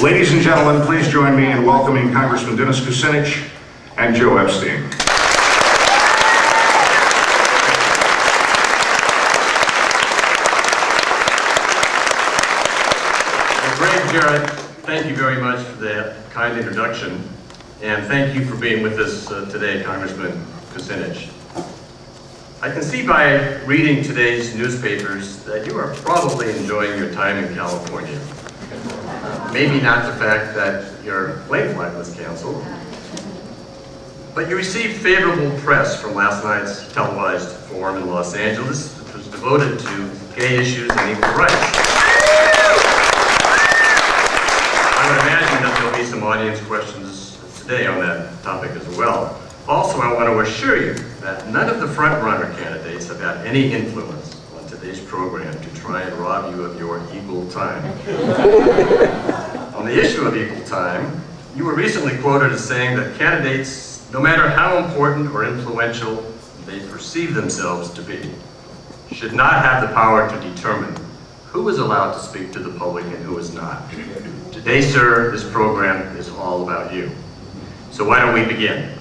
Ladies and gentlemen, please join me in welcoming Congressman Dennis Kucinich and Joe Epstein. Jared, thank you very much for that kind introduction, and thank you for being with us today, Congressman Kucinich. I can see by reading today's newspapers that you are probably enjoying your time in California. Maybe not the fact that your plane flight was canceled, but you received favorable press from last night's televised forum in Los Angeles, which was devoted to gay issues and equal rights. I would imagine that there'll be some audience questions today on that topic as well. Also, I want to assure you that none of the front-runner candidates have had any influence on today's program to try and rob you of your equal time. On the issue of equal time, you were recently quoted as saying that candidates, no matter how important or influential they perceive themselves to be, should not have the power to determine who is allowed to speak to the public and who is not. Today, sir, this program is all about you. So why don't we begin?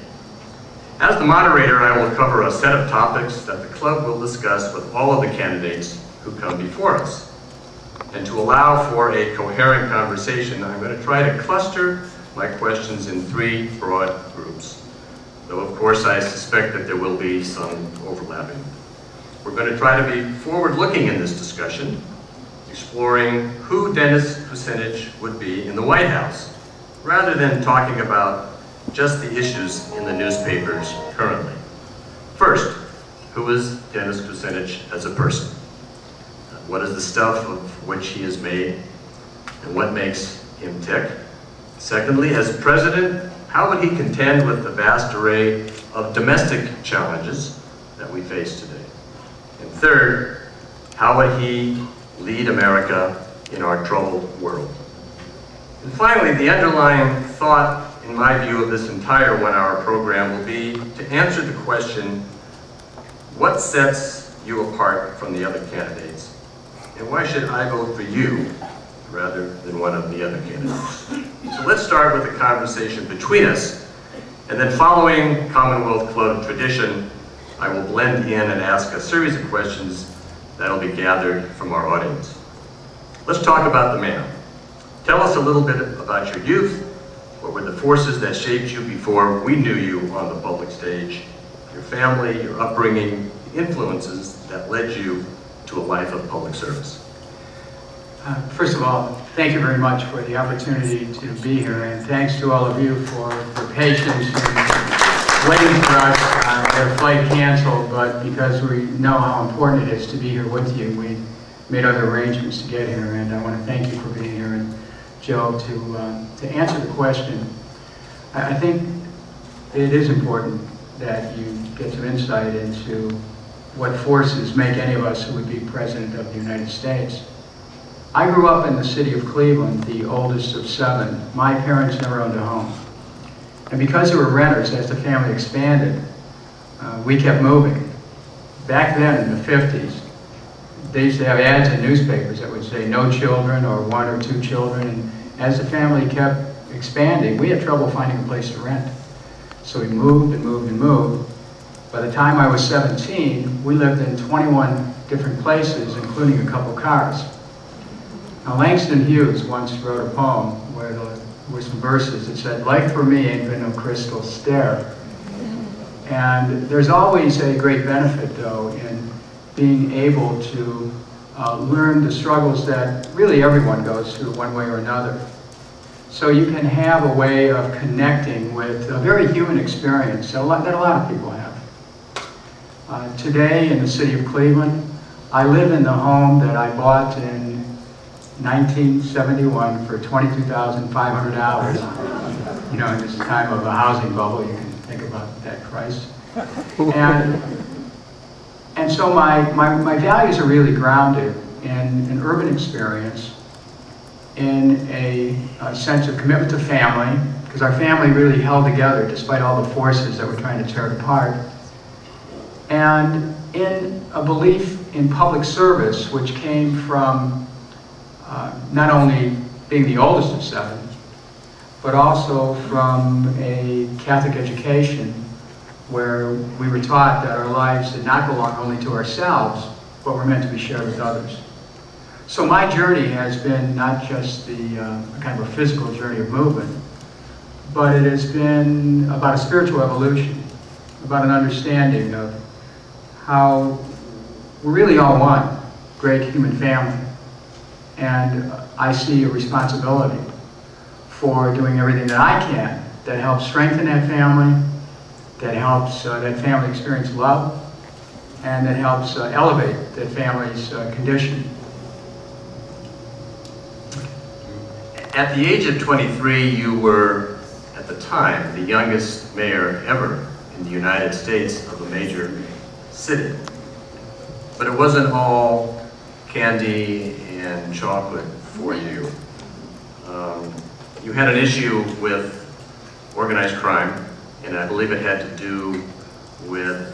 As the moderator, I will cover a set of topics that the club will discuss with all of the candidates who come before us. And to allow for a coherent conversation, I'm going to try to cluster my questions in three broad groups. Though, of course, I suspect that there will be some overlapping. We're going to try to be forward-looking in this discussion, exploring who Dennis Kucinich would be in the White House, rather than talking about just the issues in the newspapers currently. First, who is Dennis Kucinich as a person? What is the stuff of which he is made, and what makes him tick? Secondly, as president, how would he contend with the vast array of domestic challenges that we face today? And third, how would he lead America in our troubled world? And finally, the underlying thought, in my view, of this entire one-hour program will be to answer the question, what sets you apart from the other candidates? And why should I vote for you rather than one of the other candidates? So let's start with a conversation between us, and then following Commonwealth Club tradition, I will blend in and ask a series of questions that'll be gathered from our audience. Let's talk about the man. Tell us a little bit about your youth. What were the forces that shaped you before we knew you on the public stage? Your family, your upbringing, the influences that led you to a life of public service. First of all, thank you very much for the opportunity to be here, and thanks to all of you for your patience and waiting for us. Their flight canceled, but because we know how important it is to be here with you, we made other arrangements to get here, and I want to thank you for being here, and Joe, to answer the question. I think it is important that you get some insight into what forces make any of us who would be President of the United States. I grew up in the city of Cleveland, the oldest of 7. My parents never owned a home. And because they were renters, as the family expanded, we kept moving. Back then, in the 50s, they used to have ads in newspapers that would say no children or 1 or 2 children. And as the family kept expanding, we had trouble finding a place to rent. So we moved and moved and moved. By the time I was 17, we lived in 21 different places, including a couple cars. Now, Langston Hughes once wrote a poem where there were some verses that said, "Life for me ain't been no crystal stair." And there's always a great benefit, though, in being able to learn the struggles that really everyone goes through one way or another. So you can have a way of connecting with a very human experience that a lot of people have. Today in the city of Cleveland, I live in the home that I bought in 1971 for $22,500. You know, in this time of a housing bubble, you can think about that price. And so my values are really grounded in an urban experience, in a sense of commitment to family, because our family really held together despite all the forces that were trying to tear it apart, and in a belief in public service, which came from not only being the oldest of 7, but also from a Catholic education where we were taught that our lives did not belong only to ourselves, but were meant to be shared with others. So my journey has been not just the kind of a physical journey of movement, but it has been about a spiritual evolution, about an understanding of how we're really all one great human family. And I see a responsibility for doing everything that I can that helps strengthen that family, that helps that family experience love, and that helps elevate that family's condition. At the age of 23, you were, at the time, the youngest mayor ever in the United States of a major city. But it wasn't all candy and chocolate for you. You had an issue with organized crime, and I believe it had to do with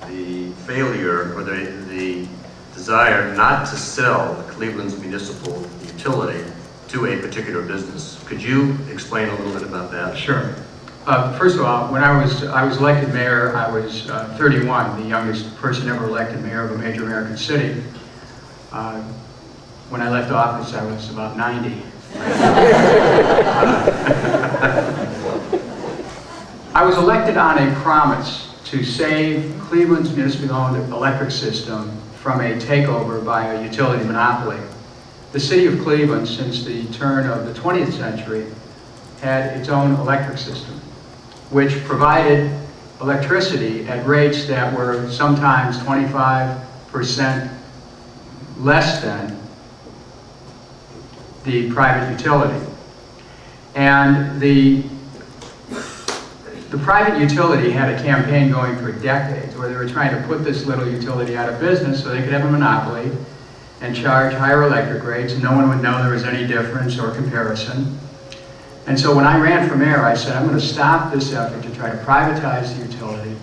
the failure or the desire not to sell Cleveland's municipal utility to a particular business. Could you explain a little bit about that? Sure. First of all, when I was elected mayor, I was 31, the youngest person ever elected mayor of a major American city. When I left office, I was about 90. I was elected on a promise to save Cleveland's municipally-owned electric system from a takeover by a utility monopoly. The city of Cleveland, since the turn of the 20th century, had its own electric system, which provided electricity at rates that were sometimes 25% less than the private utility. And the private utility had a campaign going for decades where they were trying to put this little utility out of business so they could have a monopoly and charge higher electric rates, and no one would know there was any difference or comparison. And so when I ran for mayor, I said, I'm going to stop this effort to try to privatize the utility.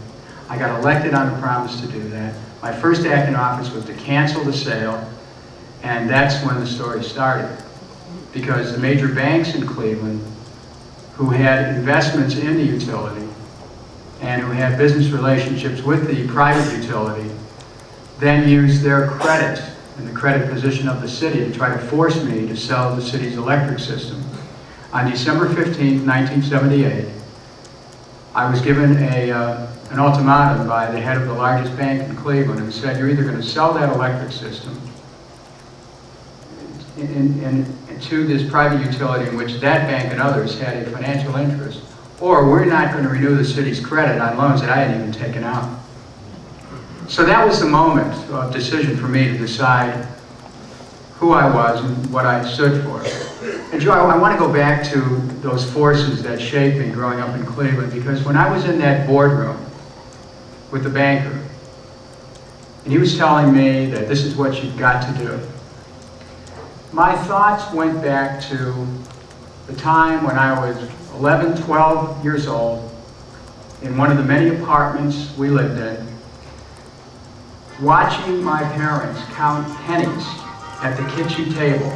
I got elected on a promise to do that. My first act in office was to cancel the sale, and that's when the story started. Because the major banks in Cleveland, who had investments in the utility and who had business relationships with the private utility, then used their credit and the credit position of the city to try to force me to sell the city's electric system. On December 15th, 1978, I was given an ultimatum by the head of the largest bank in Cleveland who said, you're either going to sell that electric system to this private utility in which that bank and others had a financial interest, or we're not going to renew the city's credit on loans that I hadn't even taken out. So that was the moment of decision for me to decide who I was and what I stood for. And Joe, I want to go back to those forces that shaped me growing up in Cleveland, because when I was in that boardroom with the banker, and he was telling me that this is what you've got to do, my thoughts went back to the time when I was 11, 12 years old in one of the many apartments we lived in, watching my parents count pennies at the kitchen table,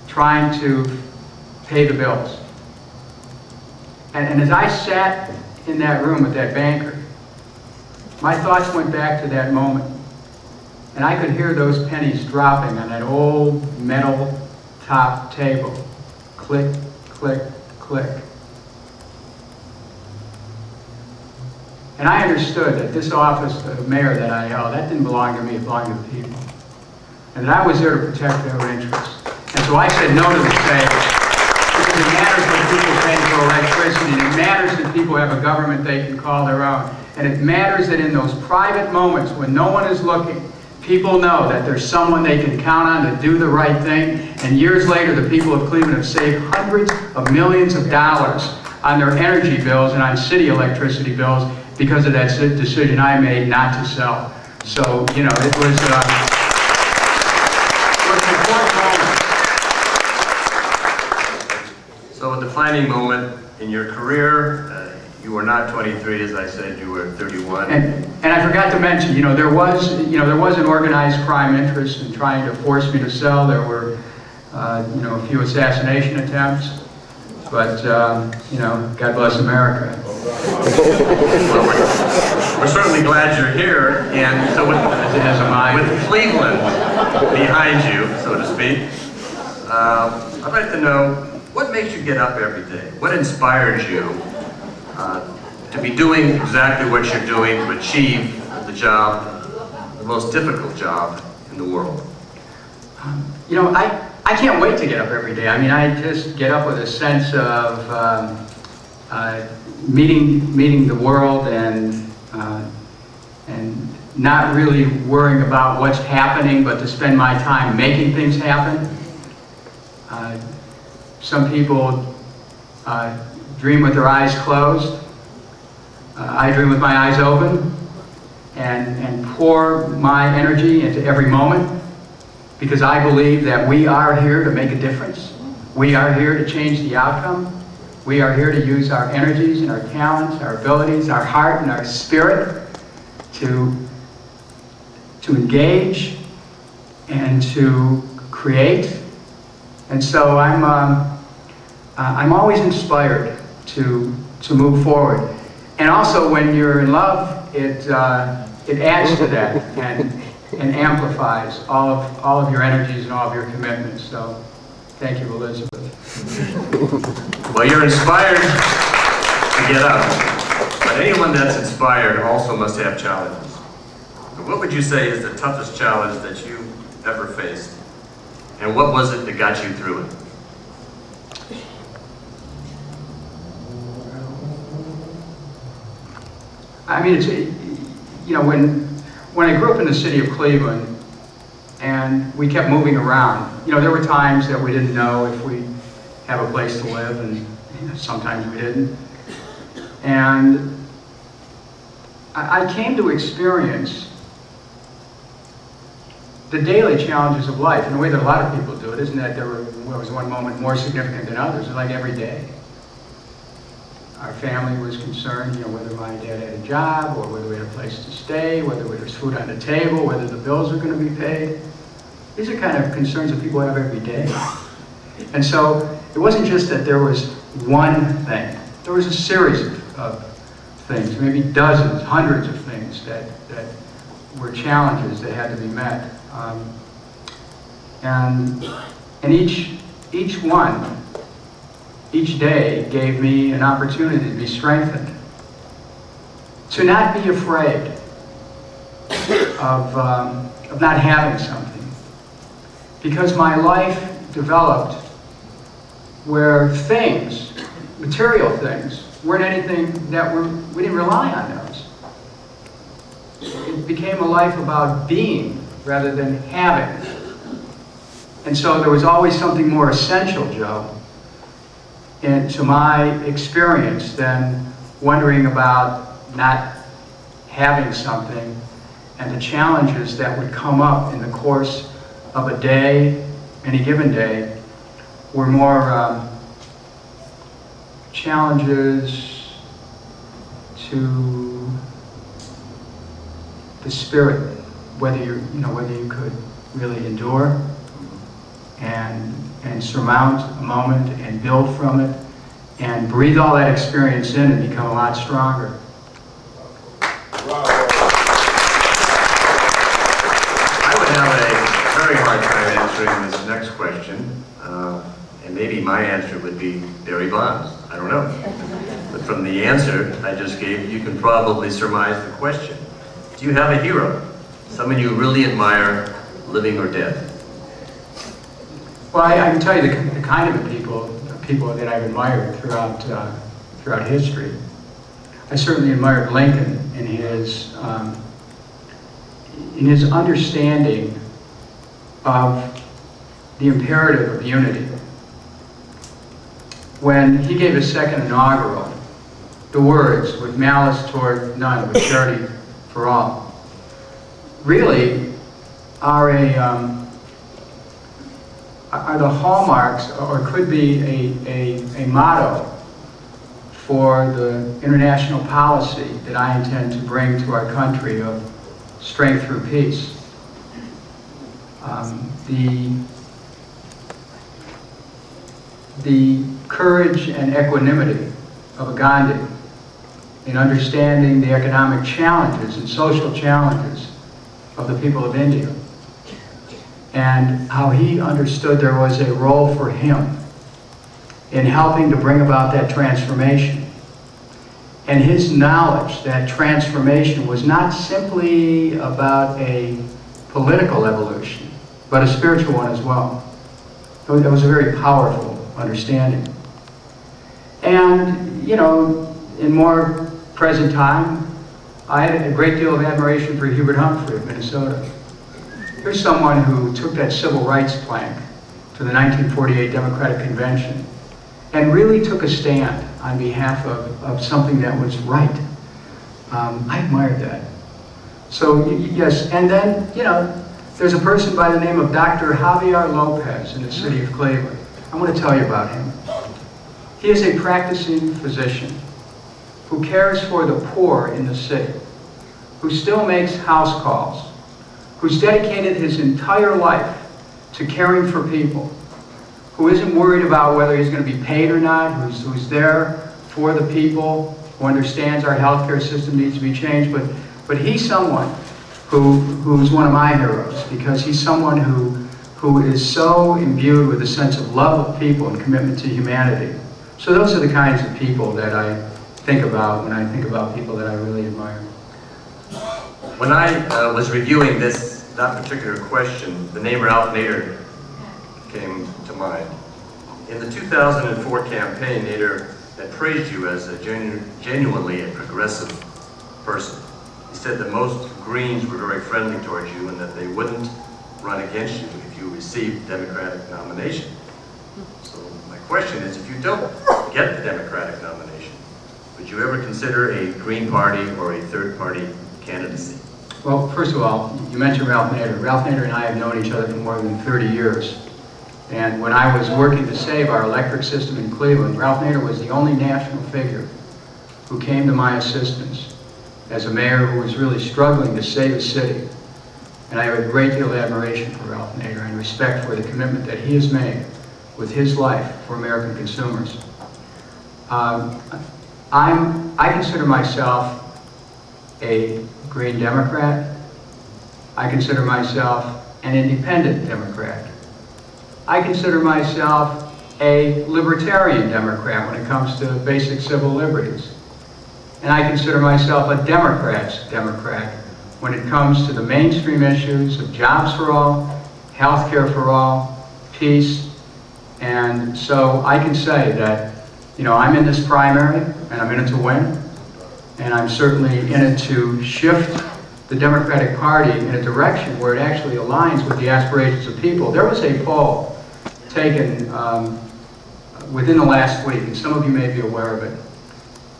trying to pay the bills. And as I sat in that room with that banker, my thoughts went back to that moment. And I could hear those pennies dropping on that old metal top table. Click, click, click. And I understood that this office of mayor that I held, that didn't belong to me, it belonged to the people. And that I was there to protect their interests. And so I said no to the sale. Because it matters when people pay for electricity, and it matters that people have a government they can call their own. And it matters that in those private moments when no one is looking, people know that there's someone they can count on to do the right thing. And years later, the people of Cleveland have saved hundreds of millions of dollars on their energy bills and on city electricity bills because of that decision I made not to sell. So, you know, it was an important moment. So a defining moment in your career, you were not 23, as I said, you were 31. And I forgot to mention, you know, there was an organized crime interest in trying to force me to sell. There were, you know, a few assassination attempts. but, you know, God bless America. We're certainly glad you're here, and so with Cleveland behind you, so to speak, I'd like to know, what makes you get up every day? What inspires you to be doing exactly what you're doing to achieve the job, the most difficult job in the world? You know, I can't wait to get up every day. I mean, I just get up with a sense of meeting the world and not really worrying about what's happening, but to spend my time making things happen. Some people dream with their eyes closed. I dream with my eyes open and pour my energy into every moment, because I believe that we are here to make a difference. We are here to change the outcome. We are here to use our energies and our talents, our abilities, our heart and our spirit to engage and to create. And so I'm always inspired to move forward. And also, when you're in love, it adds to that and amplifies all of your energies and all of your commitments. So, thank you, Elizabeth. Well, you're inspired to get up, but anyone that's inspired also must have challenges. So what would you say is the toughest challenge that you ever faced, and what was it that got you through it? I mean, it's, you know, when I grew up in the city of Cleveland and we kept moving around, you know, there were times that we didn't know if we'd have a place to live, and you know, sometimes we didn't. And I came to experience the daily challenges of life in a way that a lot of people do. It isn't that there was one moment more significant than others. It's like every day. Our family was concerned, you know, whether my dad had a job, or whether we had a place to stay, whether there was food on the table, whether the bills were going to be paid. These are kind of concerns that people have every day. And so it wasn't just that there was one thing. There was a series of things, maybe dozens, hundreds of things that were challenges that had to be met. And each one, each day gave me an opportunity to be strengthened, to not be afraid of not having something, because my life developed where things, material things, weren't anything that we didn't rely on those. It became a life about being rather than having. And so there was always something more essential, Joe, to my experience than wondering about not having something, and the challenges that would come up in the course of a day, any given day, were more challenges to the spirit, whether you could really endure and surmount a moment and build from it and breathe all that experience in and become a lot stronger. I would have a very hard time answering this next question, and maybe my answer would be Barry Bonds. I don't know. But from the answer I just gave, you can probably surmise the question. Do you have a hero? Someone you really admire, living or dead? Well, I can tell you the kind of people that I've admired throughout history. I certainly admired Lincoln in his understanding of the imperative of unity. When he gave his second inaugural, the words, "with malice toward none, with charity for all," really are the hallmarks, or could be a motto for the international policy that I intend to bring to our country of strength through peace. The courage and equanimity of a Gandhi in understanding the economic challenges and social challenges of the people of India, and how he understood there was a role for him in helping to bring about that transformation. And his knowledge that transformation was not simply about a political evolution, but a spiritual one as well. That was a very powerful understanding. And, you know, in more present time, I had a great deal of admiration for Hubert Humphrey of Minnesota. Here's someone who took that civil rights plank to the 1948 Democratic Convention and really took a stand on behalf of something that was right. I admired that. So, yes, and then, you know, there's a person by the name of Dr. Javier Lopez in the city of Cleveland. I want to tell you about him. He is a practicing physician who cares for the poor in the city, who still makes house calls, who's dedicated his entire life to caring for people, who isn't worried about whether he's going to be paid or not, who's there for the people, who understands our healthcare system needs to be changed, but he's someone who's one of my heroes, because he's someone who is so imbued with a sense of love of people and commitment to humanity. So those are the kinds of people that I think about when I think about people that I really admire. When I was reviewing that particular question, the name Ralph Nader came to mind. In the 2004 campaign, Nader had praised you as a genuinely a progressive person. He said that most Greens were very friendly towards you and that they wouldn't run against you if you received the Democratic nomination. So my question is, if you don't get the Democratic nomination, would you ever consider a Green Party or a third-party candidacy? Well, first of all, you mentioned Ralph Nader. Ralph Nader and I have known each other for more than 30 years. And when I was working to save our electric system in Cleveland, Ralph Nader was the only national figure who came to my assistance as a mayor who was really struggling to save a city. And I have a great deal of admiration for Ralph Nader and respect for the commitment that he has made with his life for American consumers. I consider myself a Green Democrat. I consider myself an independent Democrat. I consider myself a libertarian Democrat when it comes to basic civil liberties. And I consider myself a Democrat's Democrat when it comes to the mainstream issues of jobs for all, health care for all, peace. And so I can say that, you know, I'm in this primary and I'm in it to win. And I'm certainly in it to shift the Democratic Party in a direction where it actually aligns with the aspirations of people. There was a poll taken within the last week, and some of you may be aware of it,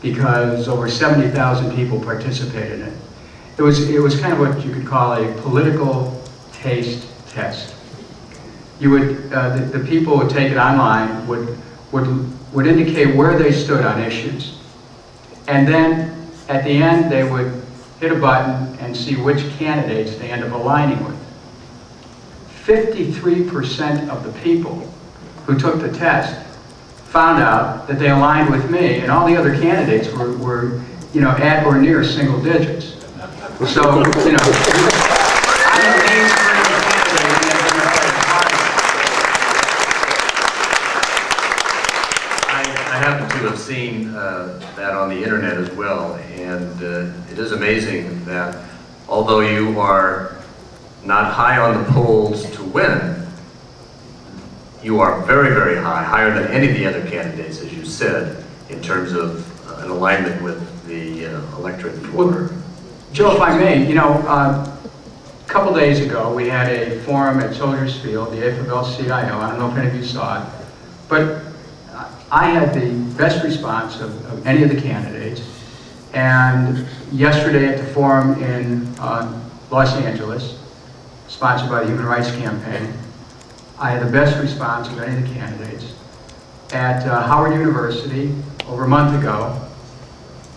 because over 70,000 people participated in it. It was kind of what you could call a political taste test. You would the people would take it online, would indicate where they stood on issues, and then at the end they would hit a button and see which candidates they end up aligning with. 53% of the people who took the test found out that they aligned with me, and all the other candidates were you know, at or near single digits. So, you know, I'm a mainstream candidate in the Democratic Party. I happen to have seen that on the internet as well, and it is amazing that although you are not high on the polls to win, you are very, very high, higher than any of the other candidates, as you said, in terms of an alignment with the electorate for... Well, Joe, if I may, you know, a couple days ago we had a forum at Soldiers Field, the AFL-CIO. I don't know if any of you saw it, but I had the best response of any of the candidates. And yesterday at the forum in Los Angeles, sponsored by the Human Rights Campaign, I had the best response of any of the candidates. At Howard University, over a month ago,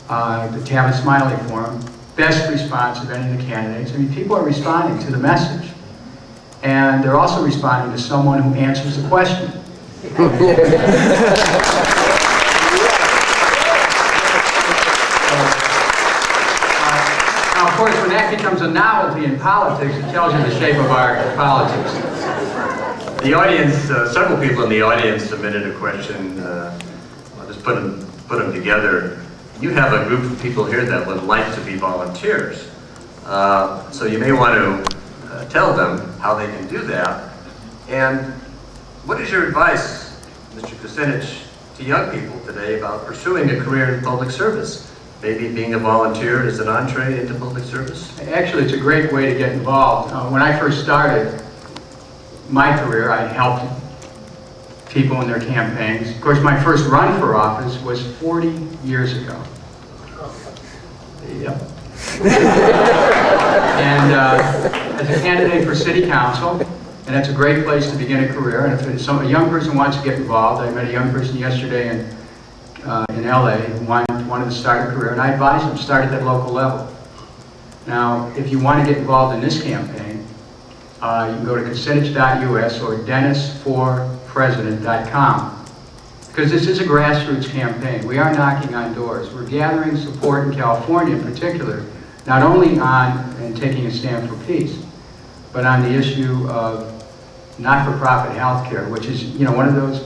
the Tavis Smiley Forum, best response of any of the candidates. I mean, people are responding to the message. And they're also responding to someone who answers the question. Now, of course, when that becomes a novelty in politics, it tells you the shape of our politics. The audience, several people in the audience submitted a question. I'll just put them together. You have a group of people here that would like to be volunteers. So you may want to tell them how they can do that. And what is your advice, Mr. Kucinich, to young people today about pursuing a career in public service? Maybe being a volunteer as an entree into public service? Actually, it's a great way to get involved. When I first started my career, I helped people in their campaigns. Of course, my first run for office was 40 years ago. Yep. And as a candidate for city council, and that's a great place to begin a career. And if a young person wants to get involved, I met a young person yesterday in LA who wanted to start a career, and I advise them start at that local level. Now, if you want to get involved in this campaign, you can go to Kucinich.us or DennisForPresident.com, because this is a grassroots campaign. We are knocking on doors. We're gathering support in California in particular, not only on and taking a stand for peace, but on the issue of not-for-profit health care, which is, you know, one of those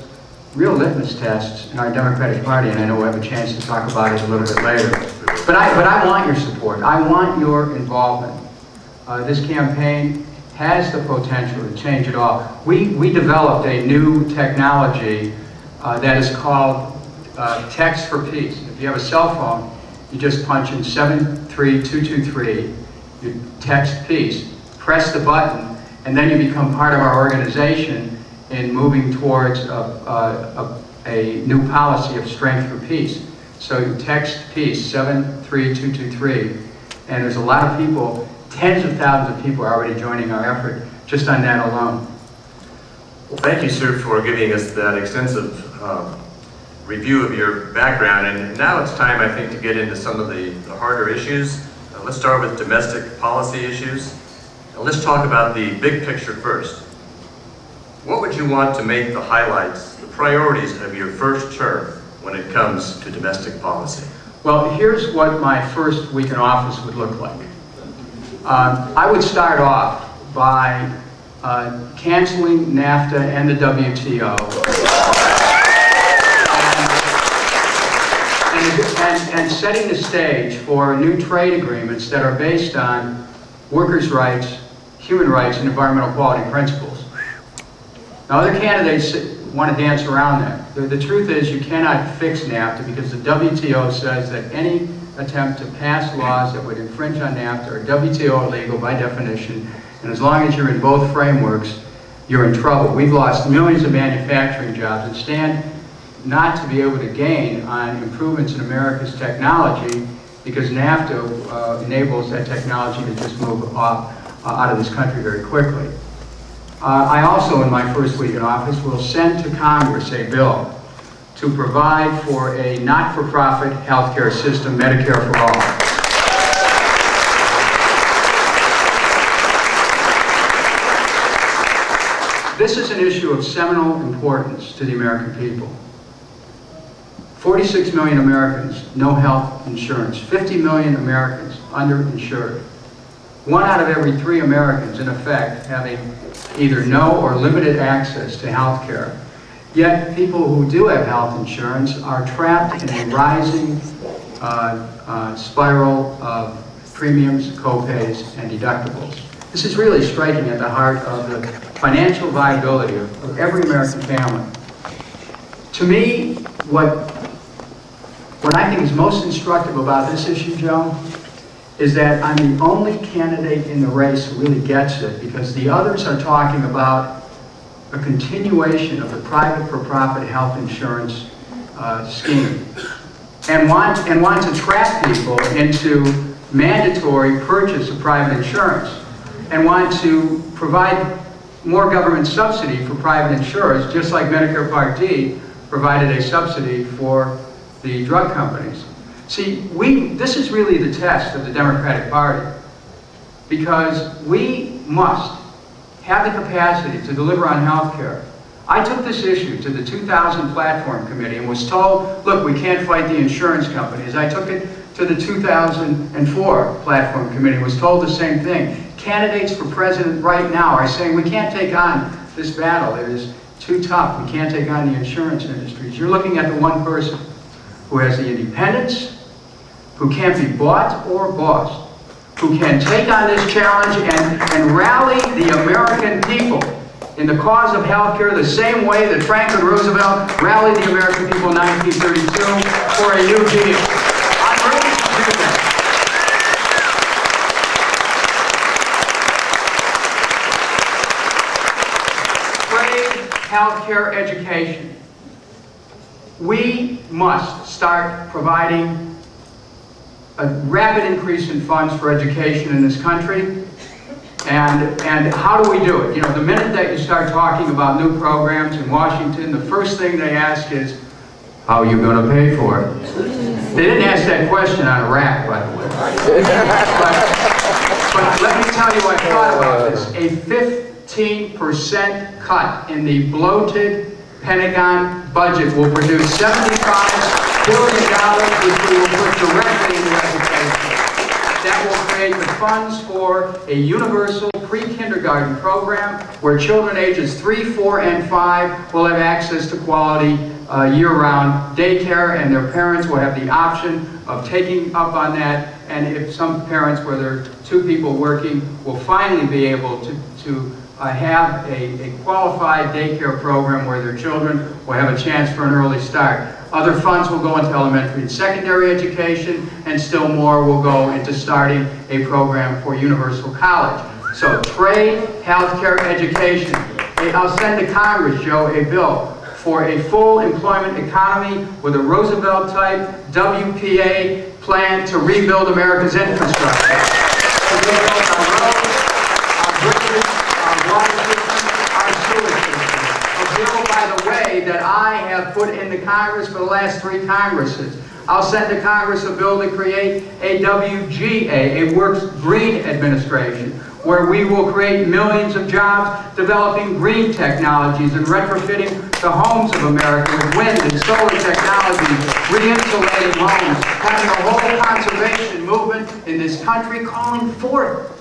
real litmus tests in our Democratic Party, and I know we'll have a chance to talk about it a little bit later. But I want your support. I want your involvement. This campaign has the potential to change it all. We developed a new technology that is called Text for Peace. If you have a cell phone, you just punch in 73223, you text peace, press the button, and then you become part of our organization in moving towards a new policy of strength for peace. So you text peace, 73223, and there's a lot of people, tens of thousands of people are already joining our effort just on that alone. Well, thank you, sir, for giving us that extensive review of your background. And now it's time, I think, to get into some of the harder issues. Let's start with domestic policy issues. And let's talk about the big picture first. What would you want to make the highlights, the priorities of your first term when it comes to domestic policy? Well, here's what my first week in office would look like. I would start off by canceling NAFTA and the WTO, and setting the stage for new trade agreements that are based on workers' rights, human rights, and environmental quality principles. Now, other candidates want to dance around that. The truth is you cannot fix NAFTA because the WTO says that any attempt to pass laws that would infringe on NAFTA are WTO illegal by definition, and as long as you're in both frameworks, you're in trouble. We've lost millions of manufacturing jobs and stand not to be able to gain on improvements in America's technology because NAFTA enables that technology to just move off out of this country very quickly. I also, in my first week in office, will send to Congress a bill to provide for a not-for-profit health care system, Medicare for all. This is an issue of seminal importance to the American people. 46 million Americans, no health insurance. 50 million Americans underinsured. 1 out of every 3 Americans, in effect, having either no or limited access to health care. Yet people who do have health insurance are trapped in a rising spiral of premiums, copays, and deductibles. This is really striking at the heart of the financial viability of every American family. To me, what I think is most instructive about this issue, Joe, is that I'm the only candidate in the race who really gets it, because the others are talking about a continuation of the private for-profit health insurance scheme, and want to trap people into mandatory purchase of private insurance, and want to provide more government subsidy for private insurers, just like Medicare Part D provided a subsidy for the drug companies. See, this is really the test of the Democratic Party, because we must have the capacity to deliver on health care I took this issue to the 2000 Platform Committee and was told, look, we can't fight the insurance companies. I took it to the 2004 Platform Committee and was told the same thing. Candidates for president right now are saying we can't take on this battle. It is too tough. We can't take on the insurance industries. You're looking at the one person who has the independence, who can't be bought or bossed, who can take on this challenge and rally the American people in the cause of health care the same way that Franklin Roosevelt rallied the American people in 1932 for a new deal. I'm ready to do that. Trade, healthcare, education. We must start providing a rapid increase in funds for education in this country. And how do we do it? You know, the minute that you start talking about new programs in Washington, the first thing they ask is, how are you going to pay for it? They didn't ask that question on Iraq, by the way. But let me tell you what I thought about this. A 15% cut in the bloated Pentagon budget will produce $75 billion, which we will put directly into education. That will create the funds for a universal pre-kindergarten program where children ages 3, 4, and 5 will have access to quality year-round daycare, and their parents will have the option of taking up on that. And if some parents, where there are 2 people working, will finally be able to have a qualified daycare program where their children will have a chance for an early start. Other funds will go into elementary and secondary education, and still more will go into starting a program for universal college. So trade, healthcare, education. I'll send to Congress, Joe, a bill for a full employment economy with a Roosevelt-type WPA plan to rebuild America's infrastructure. To rebuild our roads, our bridges, our water system, our sewer system. A bill, by the way, that I have put into Congress for the last 3 Congresses. I'll send to Congress a bill to create a WGA, a Works Green Administration, where we will create millions of jobs developing green technologies and retrofitting the homes of America with wind and solar technologies, re-insulating homes, having a whole conservation movement in this country calling forth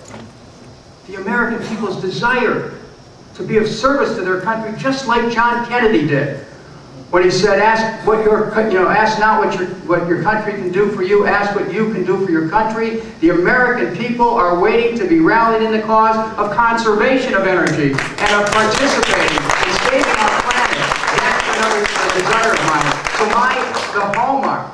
the American people's desire to be of service to their country, just like John Kennedy did. When he said, ask not what your country can do for you, ask what you can do for your country. The American people are waiting to be rallied in the cause of conservation of energy and of participating in saving our planet. That's another desire of mine. So the hallmark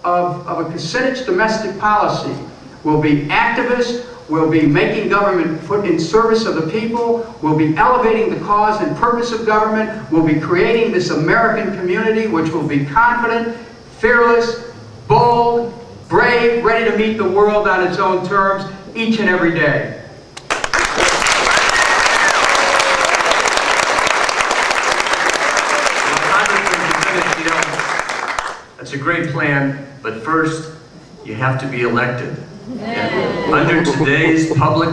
of a Kucinich domestic policy will be activist, will be making government put in service of the people, will be elevating the cause and purpose of government, will be creating this American community which will be confident, fearless, bold, brave, ready to meet the world on its own terms each and every day. That's a great plan, but first, you have to be elected. And under today's public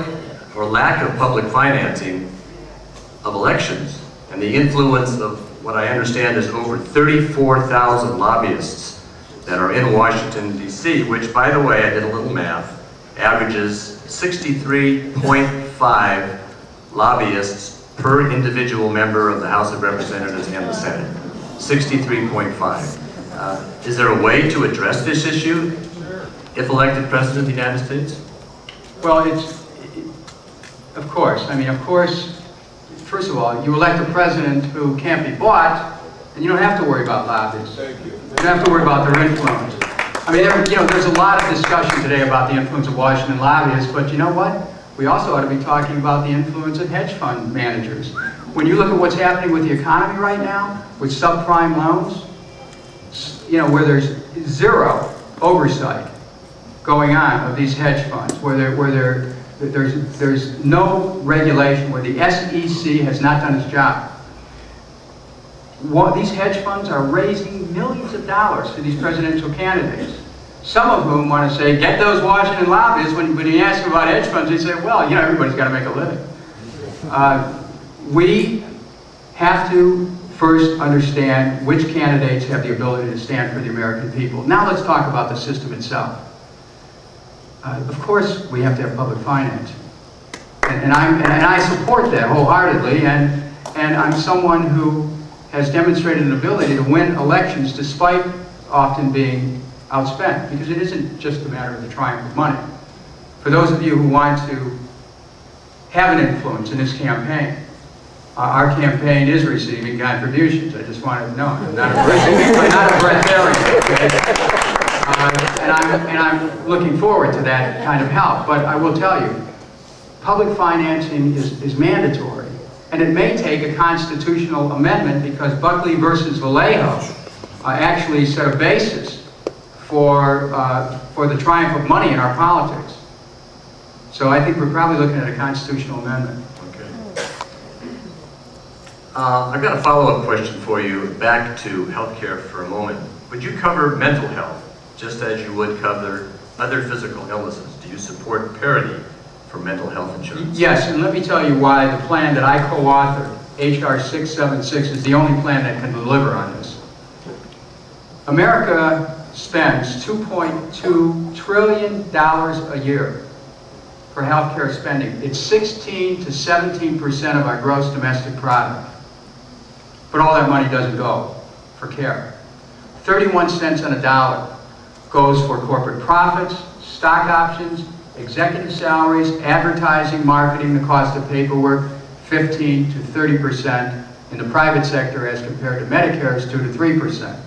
or lack of public financing of elections and the influence of what I understand is over 34,000 lobbyists that are in Washington, D.C., which, by the way, I did a little math, averages 63.5 lobbyists per individual member of the House of Representatives and the Senate. 63.5. Is there a way to address this issue if elected President of the United States? Well, of course, first of all, you elect a president who can't be bought, and you don't have to worry about lobbyists. You don't have to worry about their influence. There's a lot of discussion today about the influence of Washington lobbyists, but you know what? We also ought to be talking about the influence of hedge fund managers. When you look at what's happening with the economy right now, with subprime loans, where there's zero oversight going on of these hedge funds, where there's no regulation, where the SEC has not done its job. These hedge funds are raising millions of dollars for these presidential candidates. Some of whom want to say, get those Washington lobbyists. When you ask them about hedge funds, they say, well, everybody's got to make a living. We have to first understand which candidates have the ability to stand for the American people. Now let's talk about the system itself. Of course, we have to have public financing. And I support that wholeheartedly, and I'm someone who has demonstrated an ability to win elections despite often being outspent, because it isn't just a matter of the triumph of money. For those of you who want to have an influence in this campaign, our campaign is receiving contributions. I just wanted to know. I'm not a breatharian, okay? And I'm looking forward to that kind of help. But I will tell you, public financing is mandatory. And it may take a constitutional amendment, because Buckley versus Vallejo actually set a basis for the triumph of money in our politics. So I think we're probably looking at a constitutional amendment. Okay. I've got a follow-up question for you, back to healthcare for a moment. Would you cover mental health just as you would cover other physical illnesses? Do you support parity for mental health insurance? Yes, and let me tell you why the plan that I co-authored, HR 676, is the only plan that can deliver on this. America spends $2.2 trillion a year for healthcare spending. It's 16 to 17% of our gross domestic product. But all that money doesn't go for care. 31 cents on a dollar goes for corporate profits, stock options, executive salaries, advertising, marketing, the cost of paperwork, 15 to 30% in the private sector as compared to Medicare's 2 to 3%.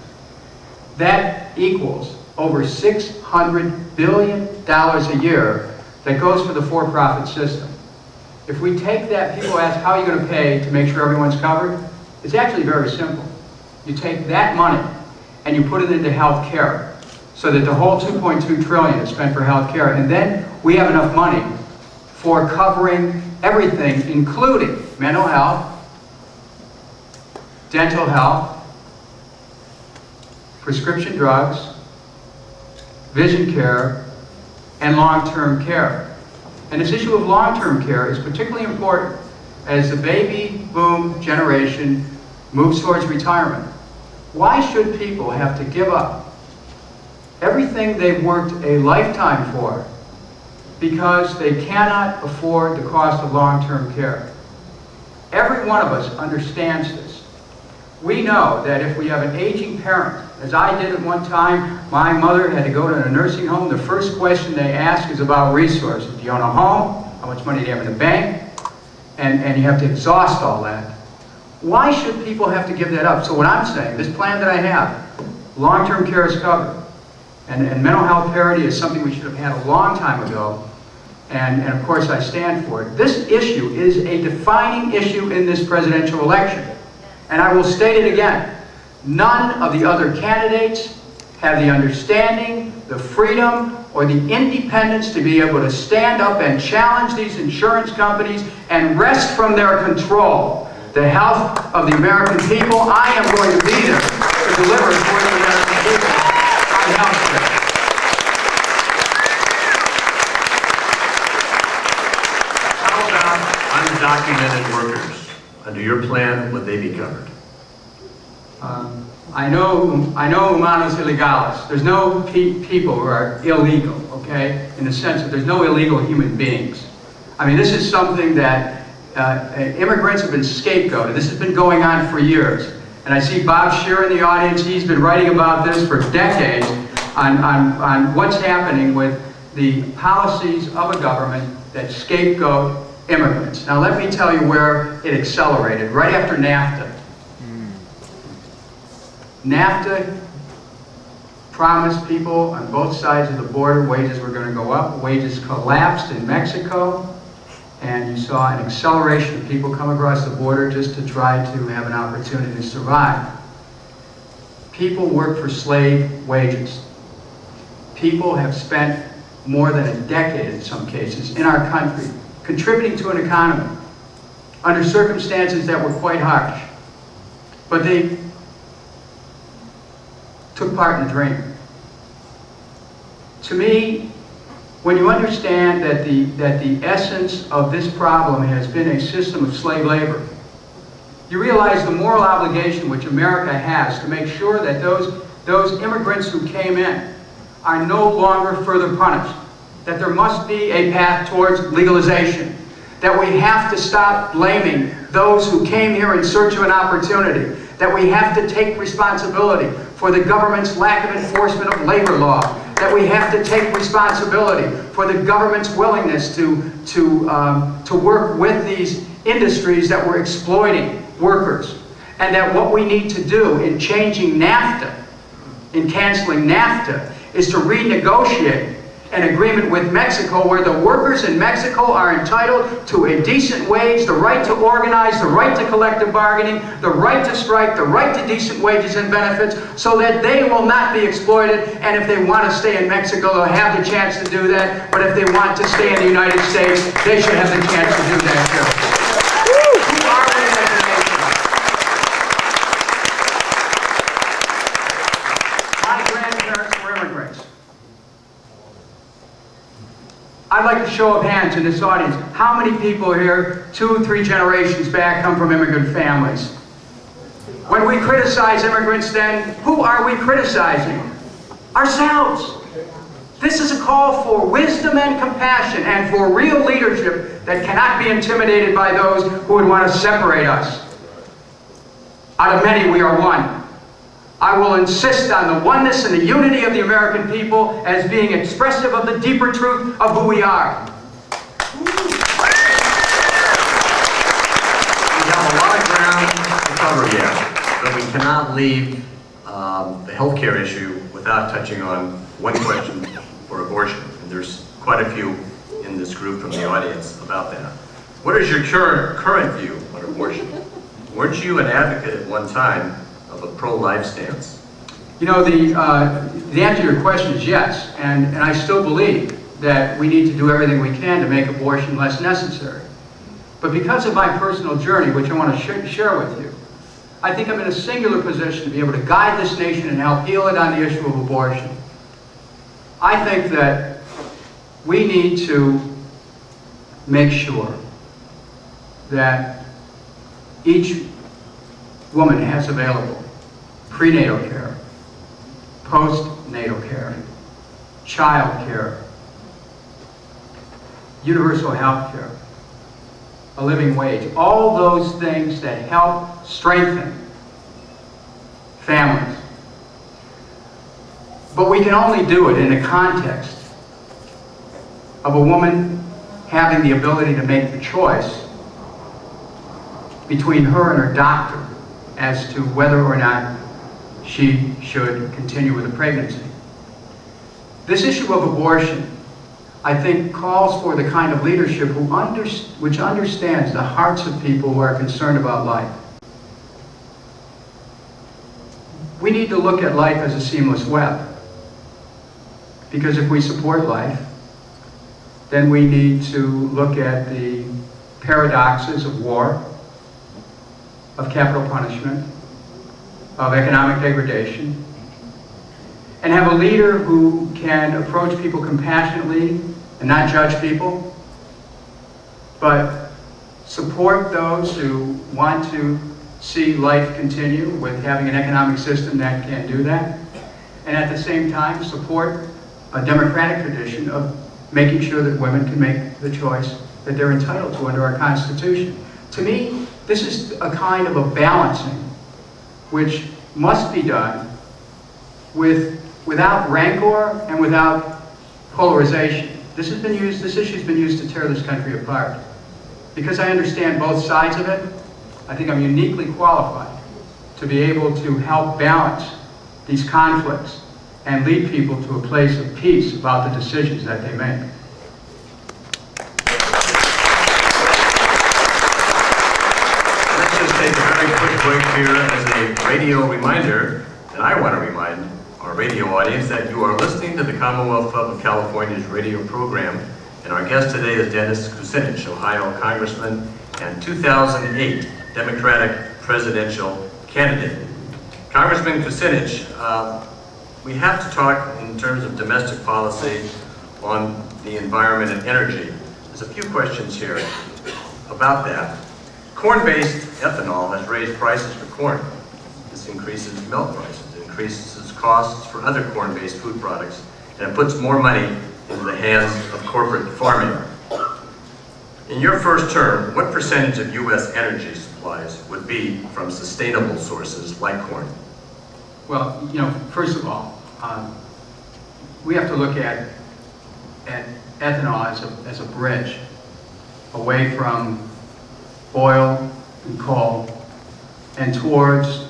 That equals over $600 billion a year that goes for the for-profit system. If we take that, people ask, how are you going to pay to make sure everyone's covered? It's actually very simple. You take that money and you put it into health care, so that the whole $2.2 trillion is spent for health care, and then we have enough money for covering everything, including mental health, dental health, prescription drugs, vision care, and long-term care. And this issue of long-term care is particularly important as the baby boom generation moves towards retirement. Why should people have to give up everything they've worked a lifetime for because they cannot afford the cost of long-term care? Every one of us understands this. We know that if we have an aging parent, as I did at one time, my mother had to go to a nursing home, the first question they ask is about resources. Do you own a home? How much money do you have in the bank? And you have to exhaust all that. Why should people have to give that up? So what I'm saying, this plan that I have, long-term care is covered. And mental health parity is something we should have had a long time ago. And of course I stand for it. This issue is a defining issue in this presidential election. And I will state it again. None of the other candidates have the understanding, the freedom, or the independence to be able to stand up and challenge these insurance companies and wrest from their control the health of the American people. I am going to be there to deliver for the American people on health care. How about undocumented workers? Under your plan, would they be covered? I know humanos ilegales. There's no people who are illegal, okay? In the sense that there's no illegal human beings. I mean, this is something that immigrants have been scapegoated. This has been going on for years. And I see Bob Scheer in the audience. He's been writing about this for decades on what's happening with the policies of a government that scapegoat immigrants. Now, let me tell you where it accelerated. Right after NAFTA. NAFTA promised people on both sides of the border wages were going to go up. Wages collapsed in Mexico, and you saw an acceleration of people come across the border just to try to have an opportunity to survive. People work for slave wages. People have spent more than a decade in some cases in our country contributing to an economy under circumstances that were quite harsh. But they took part in the dream. To me, when you understand that the essence of this problem has been a system of slave labor, you realize the moral obligation which America has to make sure that those immigrants who came in are no longer further punished, that there must be a path towards legalization, that we have to stop blaming those who came here in search of an opportunity, that we have to take responsibility for the government's lack of enforcement of labor law, that we have to take responsibility for the government's willingness to work with these industries that were exploiting workers, and that what we need to do in changing NAFTA, in canceling NAFTA, is to renegotiate an agreement with Mexico where the workers in Mexico are entitled to a decent wage, the right to organize, the right to collective bargaining, the right to strike, the right to decent wages and benefits, so that they will not be exploited, and if they want to stay in Mexico, they'll have the chance to do that, but if they want to stay in the United States, they should have the chance to do that too. Who are we as a nation? My grandparents were immigrants. I'd like a show of hands in this audience. How many people here, 2, 3 generations back, come from immigrant families? When we criticize immigrants, then who are we criticizing? Ourselves. This is a call for wisdom and compassion and for real leadership that cannot be intimidated by those who would want to separate us. Out of many, we are one. I will insist on the oneness and the unity of the American people as being expressive of the deeper truth of who we are. We have a lot of ground to cover yet, but we cannot leave the healthcare issue without touching on one question for abortion. And there's quite a few in this group from the audience about that. What is your current view on abortion? Weren't you an advocate at one time of a pro-life stance? You know, the answer to your question is yes, and I still believe that we need to do everything we can to make abortion less necessary. But because of my personal journey, which I want to share with you, I think I'm in a singular position to be able to guide this nation and help heal it on the issue of abortion. I think that we need to make sure that each woman has available prenatal care, postnatal care, child care, universal health care, a living wage, all those things that help strengthen families. But we can only do it in the context of a woman having the ability to make the choice between her and her doctor as to whether or not she should continue with a pregnancy. This issue of abortion, I think, calls for the kind of leadership which understands the hearts of people who are concerned about life. We need to look at life as a seamless web, because if we support life, then we need to look at the paradoxes of war, of capital punishment, of economic degradation, and have a leader who can approach people compassionately and not judge people, but support those who want to see life continue with having an economic system that can do that, and at the same time support a democratic tradition of making sure that women can make the choice that they're entitled to under our Constitution. To me, this is a kind of a balancing which must be done without rancor and without polarization. This issue's been used to tear this country apart. Because I understand both sides of it, I think I'm uniquely qualified to be able to help balance these conflicts and lead people to a place of peace about the decisions that they make. Let's just take a very quick break here as a radio reminder, and I want to remind our radio audience that you are listening to the Commonwealth Club of California's radio program, and our guest today is Dennis Kucinich, Ohio Congressman and 2008 Democratic presidential candidate. Congressman Kucinich, we have to talk in terms of domestic policy on the environment and energy. There's a few questions here about that. Corn-based ethanol has raised prices for corn. This increases milk prices, it increases costs for other corn-based food products, and it puts more money into the hands of corporate farming. In your first term, what percentage of U.S. energy supplies would be from sustainable sources like corn? Well, first of all, we have to look at ethanol as a bridge away from oil and coal and towards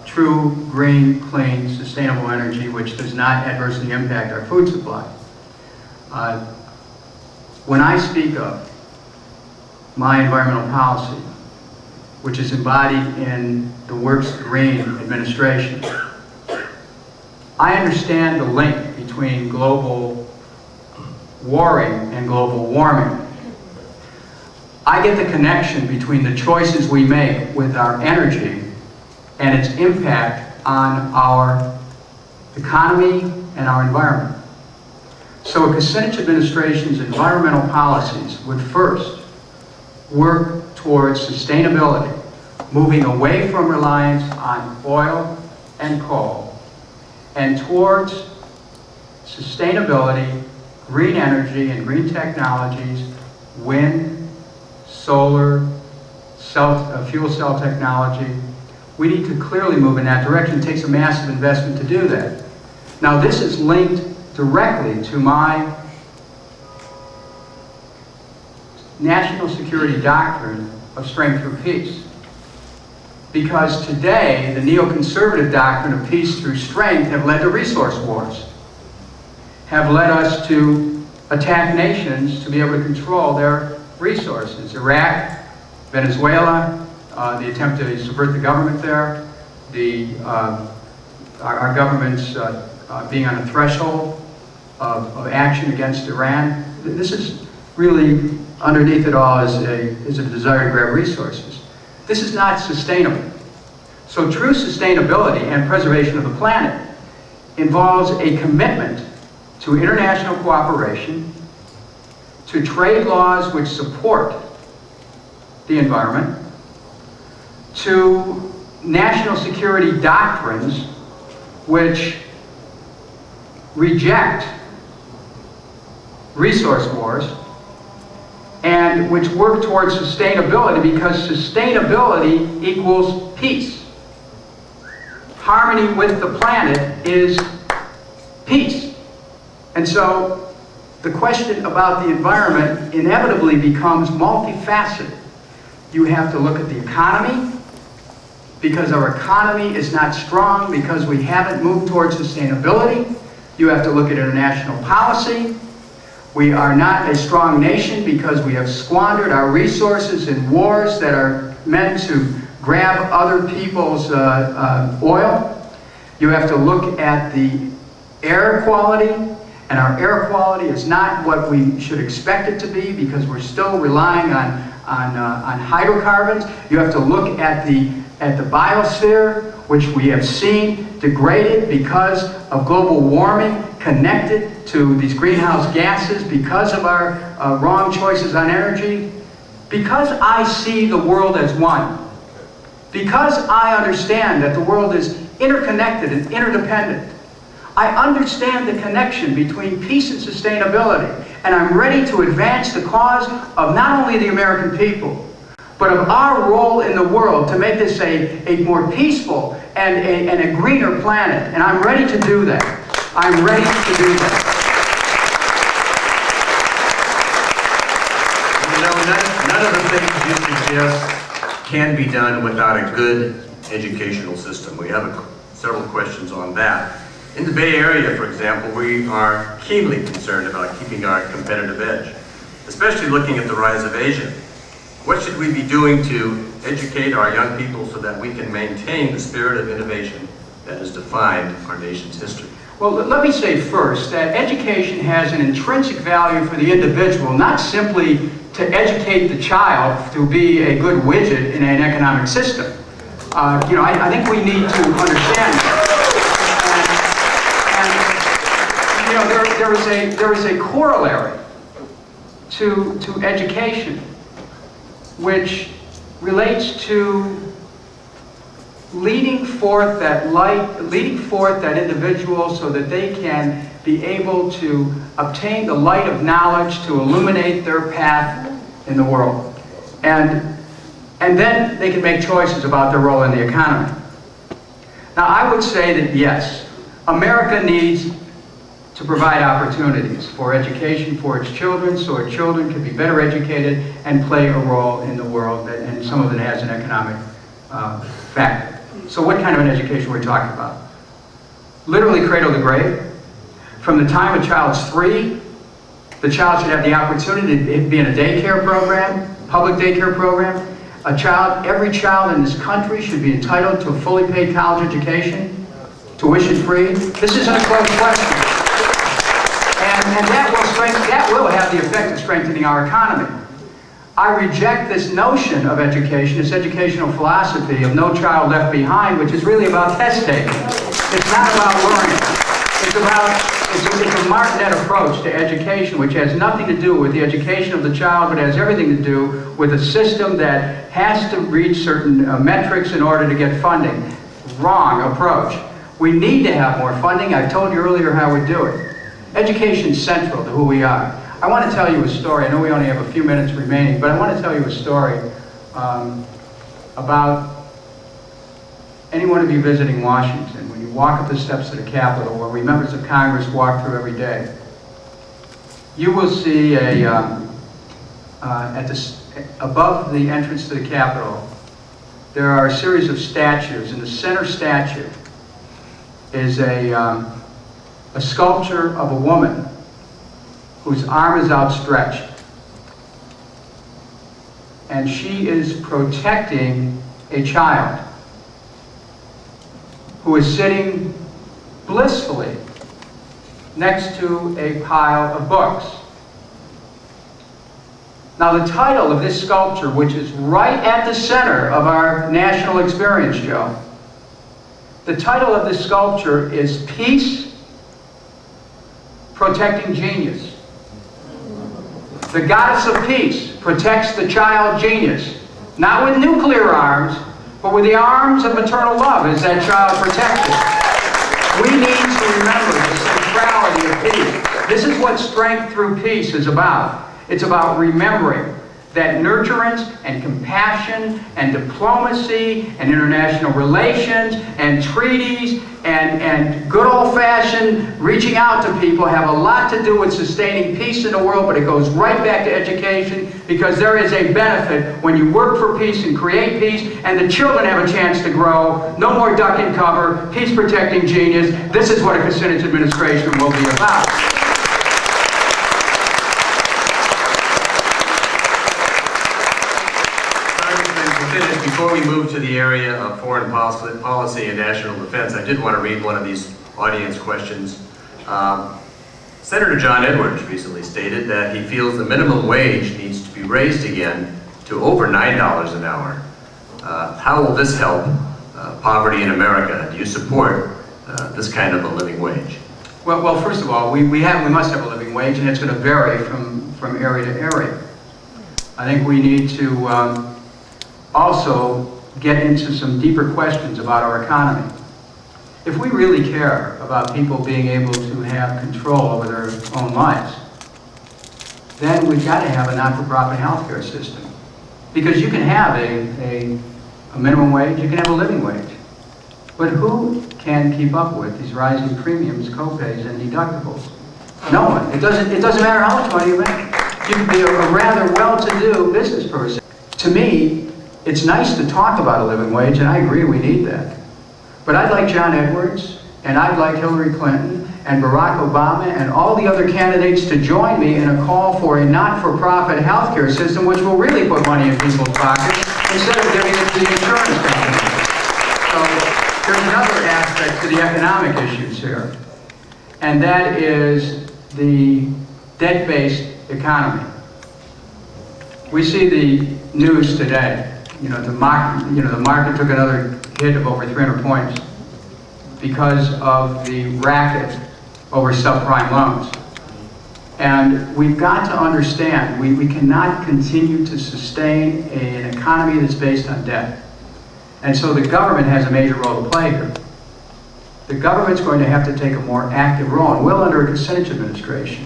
true, green, clean, sustainable energy which does not adversely impact our food supply. When I speak of my environmental policy, which is embodied in the Works Green administration, I understand the link between global warming and global warming. I get the connection between the choices we make with our energy and its impact on our economy and our environment. So a Kucinich administration's environmental policies would first work towards sustainability, moving away from reliance on oil and coal, and towards sustainability, green energy and green technologies, wind, solar, fuel cell technology. We need to clearly move in that direction. It takes a massive investment to do that. Now this is linked directly to my national security doctrine of strength through peace. Because today, the neoconservative doctrine of peace through strength have led to resource wars, have led us to attack nations to be able to control their resources. Iraq, Venezuela, the attempt to subvert the government there, our government's being on a threshold of action against Iran. This is really, underneath it all, is a desire to grab resources. This is not sustainable. So true sustainability and preservation of the planet involves a commitment to international cooperation, to trade laws which support the environment, to national security doctrines which reject resource wars, and which work towards sustainability, because sustainability equals peace. Harmony with the planet is peace. And so the question about the environment inevitably becomes multifaceted. You have to look at the economy, because our economy is not strong, because we haven't moved towards sustainability. You have to look at international policy. We are not a strong nation because we have squandered our resources in wars that are meant to grab other people's oil. You have to look at the air quality, and our air quality is not what we should expect it to be because we're still relying on hydrocarbons. You have to look at the biosphere, which we have seen degraded because of global warming, connected to these greenhouse gases because of our wrong choices on energy. Because I see the world as one, because I understand that the world is interconnected and interdependent, I understand the connection between peace and sustainability, and I'm ready to advance the cause of not only the American people, but of our role in the world to make this a more peaceful and a greener planet. And I'm ready to do that. I'm ready to do that. None of the things you suggest can be done without a good educational system. We have several questions on that. In the Bay Area, for example, we are keenly concerned about keeping our competitive edge, especially looking at the rise of Asia. What should we be doing to educate our young people so that we can maintain the spirit of innovation that has defined our nation's history? Well, let me say first that education has an intrinsic value for the individual, not simply to educate the child to be a good widget in an economic system. I think we need to understand that. And there is a corollary to education, which relates to leading forth that light, leading forth that individual so that they can be able to obtain the light of knowledge to illuminate their path in the world. And then they can make choices about their role in the economy. Now, I would say that yes, America needs to provide opportunities for education for its children so our children can be better educated and play a role in the world, and some of it has an economic factor. So what kind of an education are we talking about? Literally cradle to grave. From the time a child's 3, the child should have the opportunity to be in a daycare program, public daycare program. Every child in this country should be entitled to a fully paid college education, tuition free. This isn't a closed question. And that will have the effect of strengthening our economy. I reject this notion of education, this educational philosophy of no child left behind, which is really about test taking. It's not about learning. It's a martinet approach to education, which has nothing to do with the education of the child, but has everything to do with a system that has to reach certain metrics in order to get funding. Wrong approach. We need to have more funding. I told you earlier how we do it. Education is central to who we are. I want to tell you a story. I know we only have a few minutes remaining, but I want to tell you a story about any one of you visiting Washington. When you walk up the steps of the Capitol, where we members of Congress walk through every day, you will see above the entrance to the Capitol, there are a series of statues, and the center statue is a sculpture of a woman whose arm is outstretched. And she is protecting a child who is sitting blissfully next to a pile of books. Now, the title of this sculpture, which is right at the center of our national experience, Joe, the title of this sculpture is Peace Protecting Genius. The goddess of peace protects the child genius, not with nuclear arms, but with the arms of maternal love is that child protected. We need to remember the centrality of peace. This is what strength through peace is about. It's about remembering that nurturance and compassion and diplomacy and international relations and treaties and good old-fashioned reaching out to people have a lot to do with sustaining peace in the world, but it goes right back to education, because there is a benefit when you work for peace and create peace, and the children have a chance to grow. No more duck and cover, peace protecting genius. This is what a Kucinich administration will be about. Before we move to the area of foreign policy and national defense, I did want to read one of these audience questions. Senator John Edwards recently stated that he feels the minimum wage needs to be raised again to over $9 an hour. How will this help poverty in America? Do you support this kind of a living wage? Well, first of all, we must have a living wage, and it's going to vary from area to area. I think we need to also get into some deeper questions about our economy. If we really care about people being able to have control over their own lives, then we've got to have a not-for-profit healthcare system. Because you can have a minimum wage, you can have a living wage. But who can keep up with these rising premiums, co-pays, and deductibles? No one. It doesn't matter how much money you make. You can be a rather well-to-do business person. To me, it's nice to talk about a living wage, and I agree we need that. But I'd like John Edwards, and I'd like Hillary Clinton, and Barack Obama, and all the other candidates to join me in a call for a not-for-profit healthcare system which will really put money in people's pockets instead of giving it to the insurance companies. So there's another aspect to the economic issues here, and that is the debt-based economy. We see the news today. The market took another hit of over 300 points because of the racket over subprime loans. And we've got to understand, we cannot continue to sustain an economy that's based on debt. And so the government has a major role to play here. The government's going to have to take a more active role, and well under a Kucinich administration,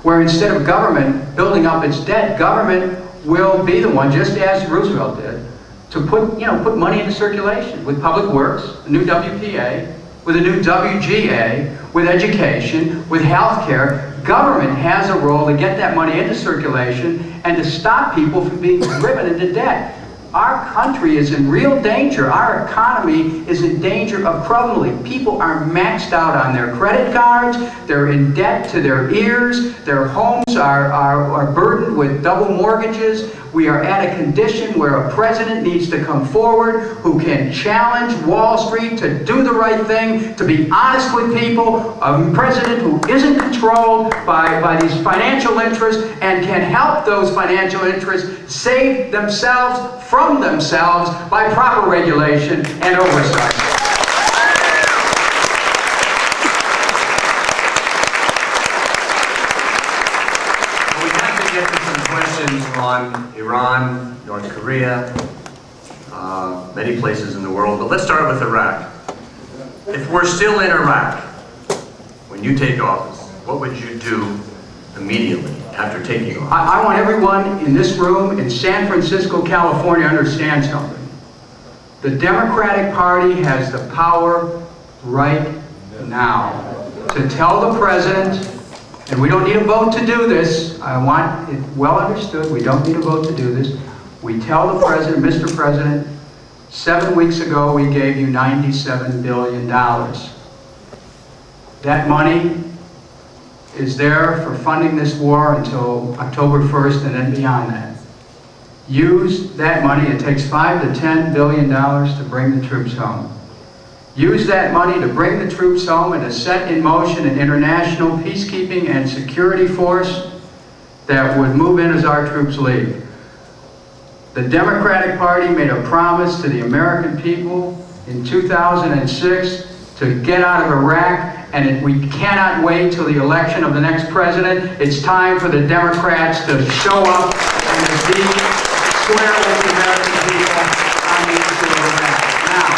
where instead of government building up its debt, government will be the one, just as Roosevelt did, to put money into circulation with public works, a new WPA, with a new WGA, with education, with health care. Government has a role to get that money into circulation and to stop people from being driven into debt. Our country is in real danger. Our economy is in danger of crumbling. People are maxed out on their credit cards. They're in debt to their ears. Their homes are burdened with double mortgages. We are at a condition where a president needs to come forward who can challenge Wall Street to do the right thing, to be honest with people, a president who isn't controlled by these financial interests and can help those financial interests save themselves from themselves by proper regulation and oversight. We have to get to some questions on Iran, North Korea, many places in the world, but let's start with Iraq. If we're still in Iraq, when you take office, what would you do immediately after taking office? I want everyone in this room in San Francisco, California to understand something. The Democratic Party has the power right now to tell the president, and we don't need a vote to do this. I want it well understood. We don't need a vote to do this. We tell the president, Mr. President, 7 weeks ago we gave you $97 billion. That money is there for funding this war until October 1st and then beyond that. Use that money. It takes $5 to $10 billion to bring the troops home. Use that money to bring the troops home and to set in motion an international peacekeeping and security force that would move in as our troops leave. The Democratic Party made a promise to the American people in 2006 to get out of Iraq, and we cannot wait till the election of the next president. It's time for the Democrats to show up and to be square with the American people on the issue of Iraq. Now,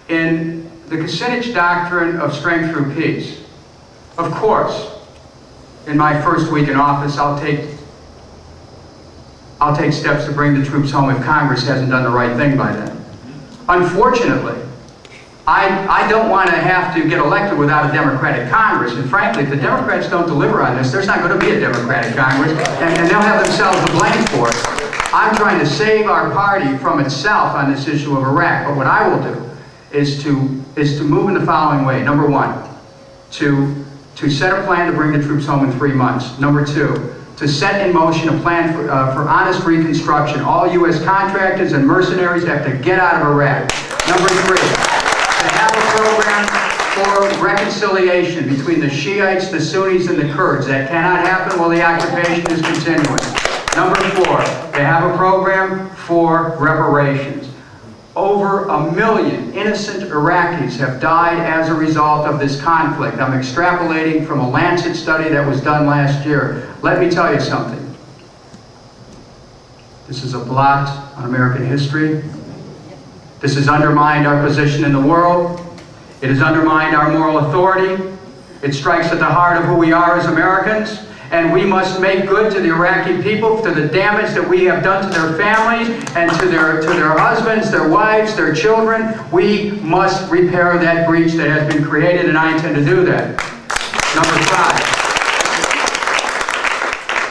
in the Kucinich doctrine of strength through peace, of course, in my first week in office, I'll take steps to bring the troops home if Congress hasn't done the right thing by then. Unfortunately, I don't want to have to get elected without a Democratic Congress, and frankly, if the Democrats don't deliver on this, there's not going to be a Democratic Congress, and they'll have themselves to blame for it. I'm trying to save our party from itself on this issue of Iraq, but what I will do is to move in the following way. Number one, to set a plan to bring the troops home in 3 months. Number two, to set in motion a plan for honest reconstruction. All U.S. contractors and mercenaries have to get out of Iraq. Number three, to have a program for reconciliation between the Shiites, the Sunnis, and the Kurds. That cannot happen while the occupation is continuing. Number four, to have a program for reparations. Over 1 million innocent Iraqis have died as a result of this conflict. I'm extrapolating from a Lancet study that was done last year. Let me tell you something. This is a blot on American history. This has undermined our position in the world. It has undermined our moral authority. It strikes at the heart of who we are as Americans. And we must make good to the Iraqi people for the damage that we have done to their families and to their husbands, their wives, their children. We must repair that breach that has been created, and I intend to do that. Number five.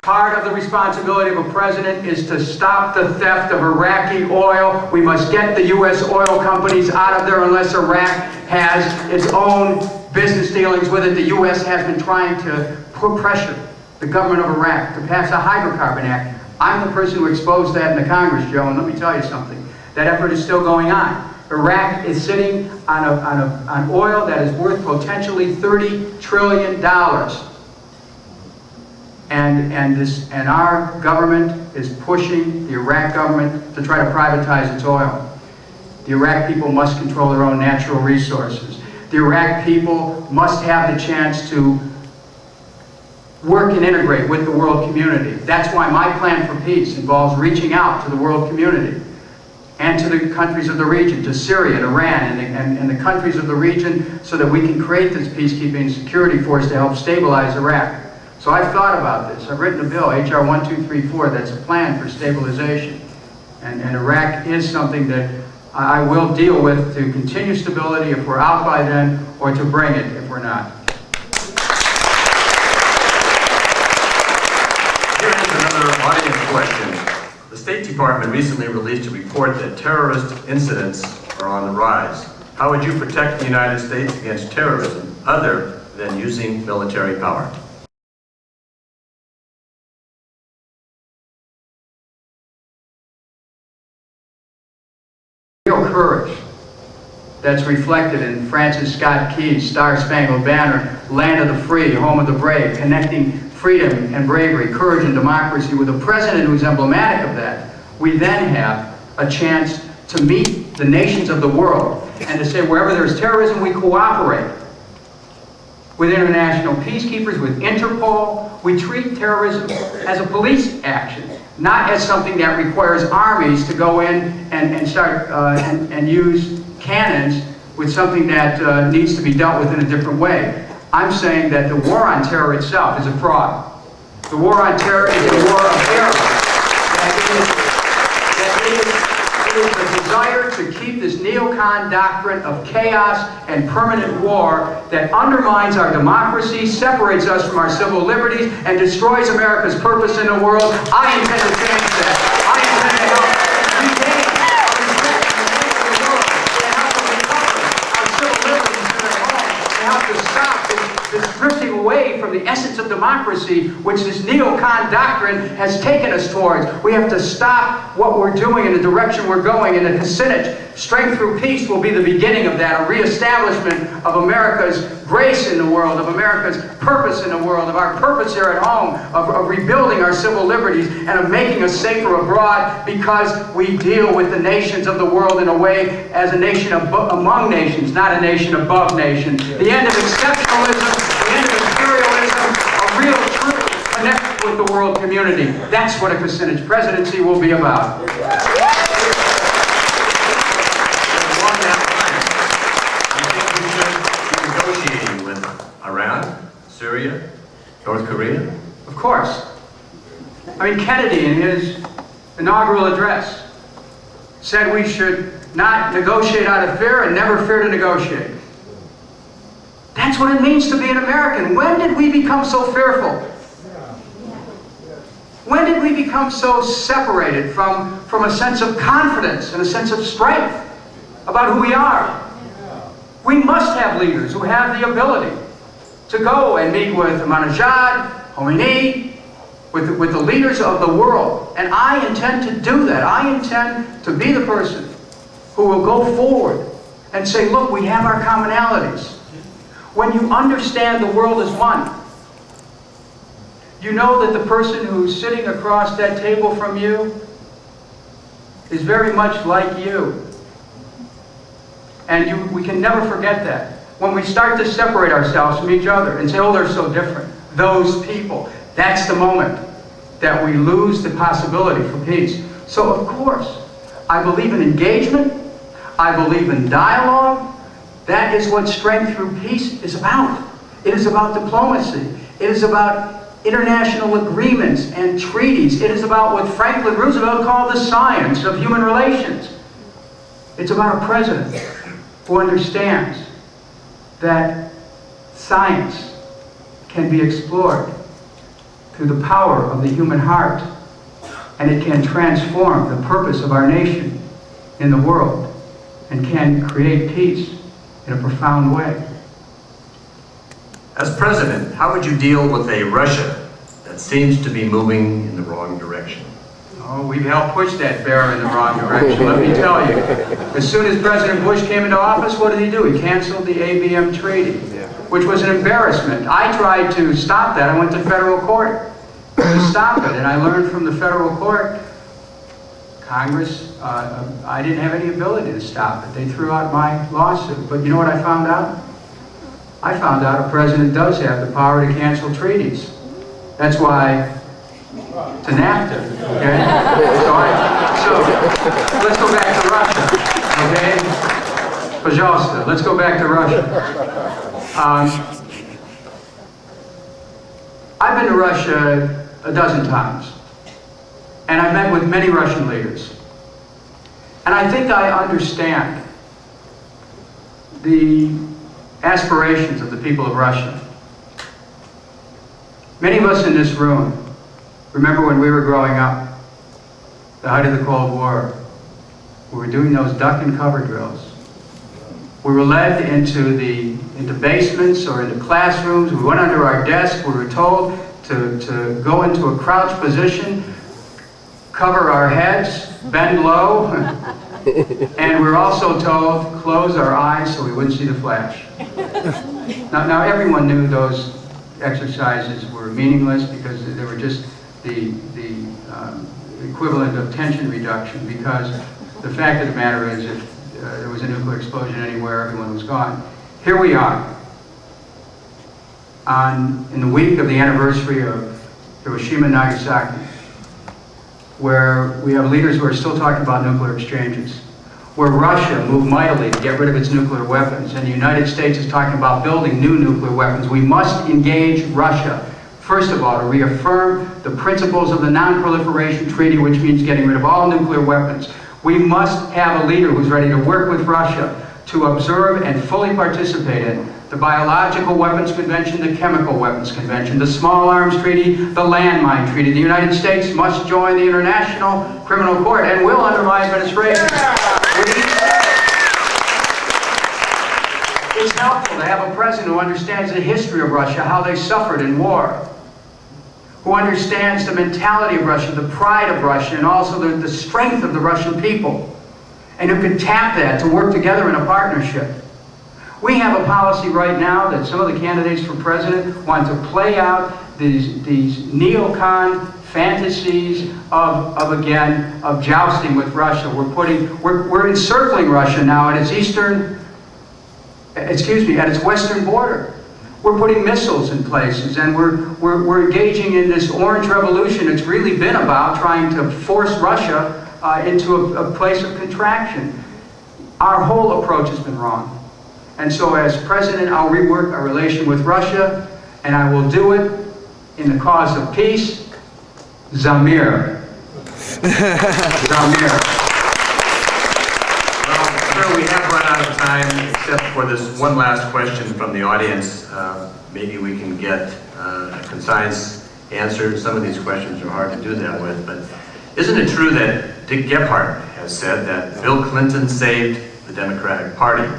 Part of the responsibility of a president is to stop the theft of Iraqi oil. We must get the U.S. oil companies out of there unless Iraq has its own business dealings with it. The U.S. has been trying to put pressure the government of Iraq to pass a hydrocarbon act. I'm the person who exposed that in the Congress, Joe, and let me tell you something. That effort is still going on. Iraq is sitting on oil that is worth potentially $30 trillion. And our government is pushing the Iraq government to try to privatize its oil. The Iraq people must control their own natural resources. The Iraq people must have the chance to work and integrate with the world community. That's why my plan for peace involves reaching out to the world community and to the countries of the region, to Syria and Iran and the countries of the region, so that we can create this peacekeeping and security force to help stabilize Iraq. So I've thought about this. I've written a bill, H.R. 1234, that's a plan for stabilization. And Iraq is something that I will deal with to continue stability if we're out by then, or to bring it if we're not. Here is another audience question. The State Department recently released a report that terrorist incidents are on the rise. How would you protect the United States against terrorism other than using military power? Real courage that's reflected in Francis Scott Key's Star Spangled Banner, Land of the Free, Home of the Brave, connecting freedom and bravery, courage and democracy with a president who's emblematic of that. We then have a chance to meet the nations of the world and to say wherever there's terrorism, we cooperate with international peacekeepers, with Interpol. We treat terrorism as a police action, not as something that requires armies to go in and start and use cannons with something that needs to be dealt with in a different way. I'm saying that the war on terror itself is a fraud. The war on terror is a war of error. It is the desire to keep this neocon doctrine of chaos and permanent war that undermines our democracy, separates us from our civil liberties, and destroys America's purpose in the world. I intend to change that. I intend to help regain our respect in the world, to help us recover our civil liberties in our home, to help to stop this drifting away from the essence of democracy, which this neocon doctrine has taken us towards. We have to stop what we're doing in the direction we're going, and the Kucinich Strength Through Peace will be the beginning of that, a reestablishment of America's grace in the world, of America's purpose in the world, of our purpose here at home, of rebuilding our civil liberties, and of making us safer abroad, because we deal with the nations of the world in a way as a nation among nations, not a nation above nations. The end of exceptionalism, the end of imperialism, a real true connect with the world community. That's what a Kucinich presidency will be about. Negotiating with Iran, Syria, North Korea? Of course. I mean, Kennedy, in his inaugural address, said we should not negotiate out of fear and never fear to negotiate. That's what it means to be an American. When did we become so fearful? When did we become so separated from a sense of confidence and a sense of strength about who we are? We must have leaders who have the ability to go and meet with Ahmadinejad, Khomeini, with the leaders of the world. And I intend to do that. I intend to be the person who will go forward and say, look, we have our commonalities. When you understand the world as one, you know that the person who's sitting across that table from you is very much like you. And we can never forget that. When we start to separate ourselves from each other and say, oh, they're so different, those people, that's the moment that we lose the possibility for peace. So, of course, I believe in engagement. I believe in dialogue. That is what Strength Through Peace is about. It is about diplomacy. It is about international agreements and treaties. It is about what Franklin Roosevelt called the science of human relations. It's about a president who understands that science can be explored through the power of the human heart, and it can transform the purpose of our nation in the world and can create peace in a profound way. As president, how would you deal with a Russia that seems to be moving in the wrong direction? Oh, we've helped push that bear in the wrong direction, let me tell you. As soon as President Bush came into office, what did he do? He canceled the ABM treaty, which was an embarrassment. I tried to stop that. I went to federal court to stop it, and I learned from the federal court, Congress, I didn't have any ability to stop it. They threw out my lawsuit. But you know what I found out? I found out a president does have the power to cancel treaties. That's why to NAFTA, okay? So let's go back to Russia, okay? Pожалуйста, let's go back to Russia. I've been to Russia a dozen times, and I've met with many Russian leaders. And I think I understand the aspirations of the people of Russia. Many of us in this room remember when we were growing up, the height of the Cold War, we were doing those duck and cover drills. We were led into basements or into classrooms. We went under our desks. We were told to go into a crouched position, cover our heads, bend low, and we were also told to close our eyes so we wouldn't see the flash. Now everyone knew those exercises were meaningless because they were just the equivalent of tension reduction, because the fact of the matter is if there was a nuclear explosion anywhere, everyone was gone. Here we are, in the week of the anniversary of Hiroshima and Nagasaki, where we have leaders who are still talking about nuclear exchanges, where Russia moved mightily to get rid of its nuclear weapons, and the United States is talking about building new nuclear weapons. We must engage Russia, first of all, to reaffirm the principles of the Non-Proliferation Treaty, which means getting rid of all nuclear weapons. We must have a leader who's ready to work with Russia to observe and fully participate in the Biological Weapons Convention, the Chemical Weapons Convention, the Small Arms Treaty, the Landmine Treaty. The United States must join the International Criminal Court and will under my administration. It's helpful to have a president who understands the history of Russia, how they suffered in war, who understands the mentality of Russia, the pride of Russia, and also the strength of the Russian people, and who can tap that to work together in a partnership. We have a policy right now that some of the candidates for president want to play out these neocon fantasies of jousting with Russia. We're encircling Russia now at its at its western border. We're putting missiles in places, and we're engaging in this orange revolution. It's really been about trying to force Russia into a place of contraction. Our whole approach has been wrong. And so as president, I'll rework our relation with Russia, and I will do it in the cause of peace. Zamir. Zamir. Well, sir, we have run out of time, except for this one last question from the audience. Maybe we can get a concise answer. Some of these questions are hard to do that with, but isn't it true that Dick Gephardt has said that Bill Clinton saved the Democratic Party,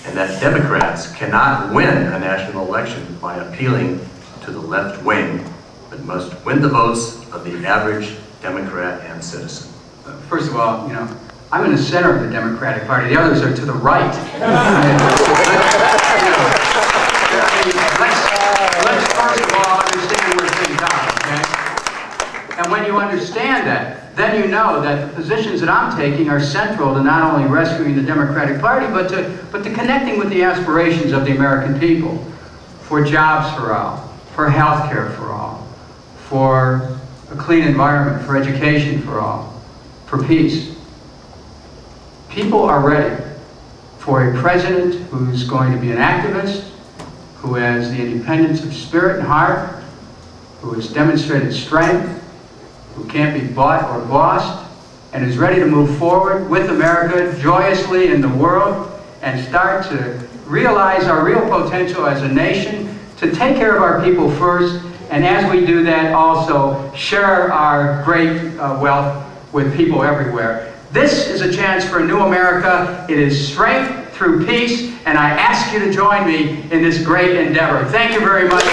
and that Democrats cannot win a national election by appealing to the left wing, but must win the votes of the average Democrat and citizen? First of all, I'm in the center of the Democratic Party. The others are to the right. Let's first of all understand where things are, okay? And when you understand that, then you know that the positions that I'm taking are central to not only rescuing the Democratic Party, but to connecting with the aspirations of the American people for jobs for all, for health care for all, for a clean environment, for education for all, for peace. People are ready for a president who's going to be an activist, who has the independence of spirit and heart, who has demonstrated strength, who can't be bought or bossed, and is ready to move forward with America joyously in the world and start to realize our real potential as a nation, to take care of our people first, and as we do that, also share our great wealth with people everywhere. This is a chance for a new America. It is strength through peace, and I ask you to join me in this great endeavor. Thank you very much.